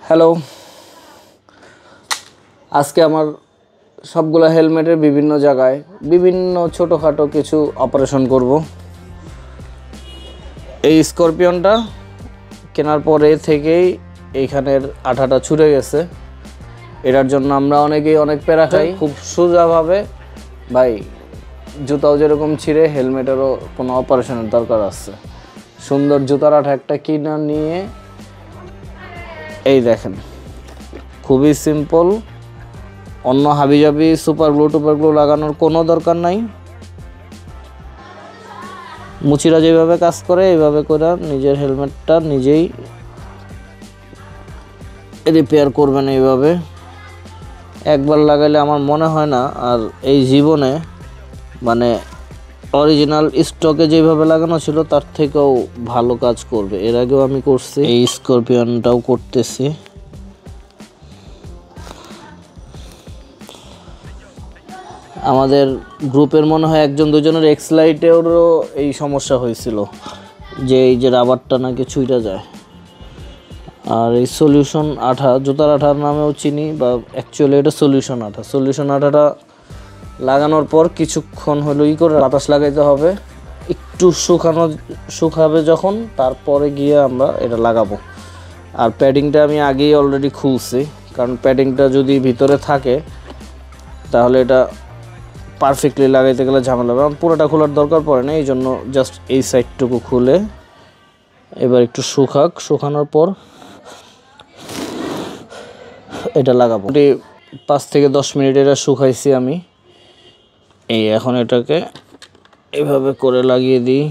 Hello, আজকে আমার সবগুলা হেলমেটের বিভিন্ন জায়গায় বিভিন্ন ছোটোখাটো কিছু অপারেশন করব। এই স্করপিয়নটা কেনার পরে থেকেই এইখানের আঠাটা ছুটে গেছে। এটার জন্য আমরা অনেকেই অনেক প্যারা খাই। খুব সোজাভাবে ভাই, জুতাও যেরকম ছিঁড়ে হেলমেটেরও কোনো অপারেশনের দরকার আছে। সুন্দর জুতার আঠা একটা কিনা নিয়ে এই দেখেন, খুবই সিম্পল। অন্য হাবিজাবি সুপার গ্লু লাগানোর কোনো দরকার নাই। মুচিরা যেভাবে কাজ করে এইভাবে করে নিজের হেলমেটটা নিজেই রিপেয়ার করবেন। এইভাবে একবার লাগাইলে আমার মনে হয় না আর এই জীবনে মানে অরিজিনাল স্টকে যেভাবে লাগানো ছিল তার থেকেও ভালো কাজ করবে। এর আগেও আমি করছি, এই স্করপিয়নটাও করতেছি। আমাদের গ্রুপের মনে হয় একজন দুজনের এক্সলাইটেরও এই সমস্যা হয়েছিল, যে এই যে রাবারটা নাকি ছুঁইটা যায়। আর এই সলিউশন আঠা, জুতার আঠার নামেও চিনি, বা অ্যাকচুয়ালি এটা সলিউশন আঠা। সলিউশন আঠাটা লাগানোর পর কিছুক্ষণ হলো করে বাতাস লাগাইতে হবে, একটু শুকাবে যখন, তারপরে গিয়ে আমরা এটা লাগাবো। আর প্যাডিংটা আমি আগেই অলরেডি খুলছি, কারণ প্যাডিংটা যদি ভিতরে থাকে তাহলে এটা পারফেক্টলি লাগাইতে গেলে ঝামেলা হবে। আমার পুরোটা খোলার দরকার পড়ে না, এই জন্য জাস্ট এই সাইডটুকু খুলে এবার একটু শুকানোর পর এটা লাগাবো। 5 থেকে 10 মিনিট এটা শুকাইছি আমি। এই এখন এটাকে এভাবে করে লাগিয়ে দিই।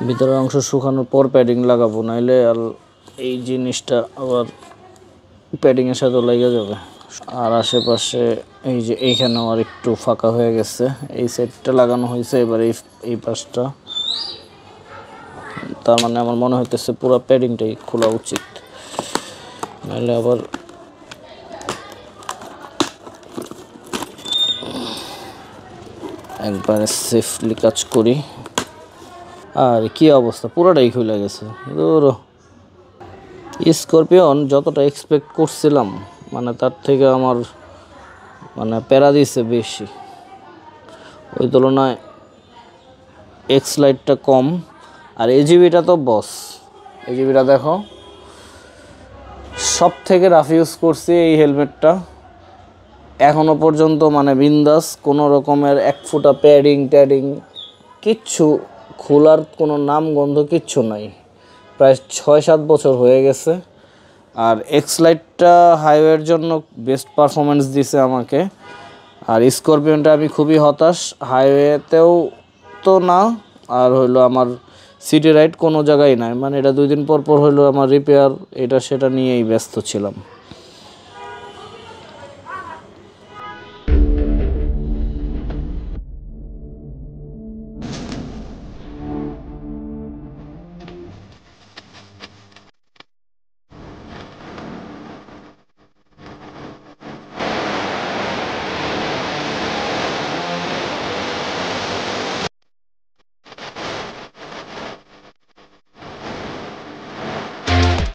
ভিতরের অংশ শুকানোর পর প্যাডিং লাগাবো, নাইলে আর এই জিনিসটা আবার প্যাডিংয়ের সাথে লেগে যাবে। আর আশেপাশে এই যে এইখানেও আর একটু ফাঁকা হয়ে গেছে, এই সাইডটা লাগানো হয়েছে। এবার এই পাশটা, তার মানে আমার মনে হইতেছে পুরো প্যাডিংটাই খোলা উচিত, নাহলে আবার একবারে সেফলি কাজ করি। আর কি অবস্থা, পুরোটাই খুলে গেছে। ধরো স্করপিয়ন যতটা এক্সপেক্ট করছিলাম মানে তার থেকে আমার মানে প্যারা দিছে বেশি। ওই তুলনায় এক্সলাইটটা কম। আর এজিবিটা তো বস। এজিবিটা দেখো, সব থেকে রাফ ইউজ করছি এই হেলমেটটা এখনো পর্যন্ত, মানে বিন্দাস। কোনো রকমের এক ফুটা প্যাডিং কিচ্ছু খোলার কোনো নাম গন্ধ কিচ্ছু নাই। প্রায় 6-7 বছর হয়ে গেছে। আর এক্সলাইটটা হাইওয়ের জন্য বেস্ট পারফরমেন্স দিছে আমাকে। আর স্করপিয়নটা আমি খুবই হতাশ, হাইওয়েতেও তো না, আর হইলো আমার সিটি রাইড কোনো জায়গায় নাই। মানে এটা 2 দিন পর হইলো আমার রিপেয়ার, এটা সেটা নিয়েই ব্যস্ত ছিলাম।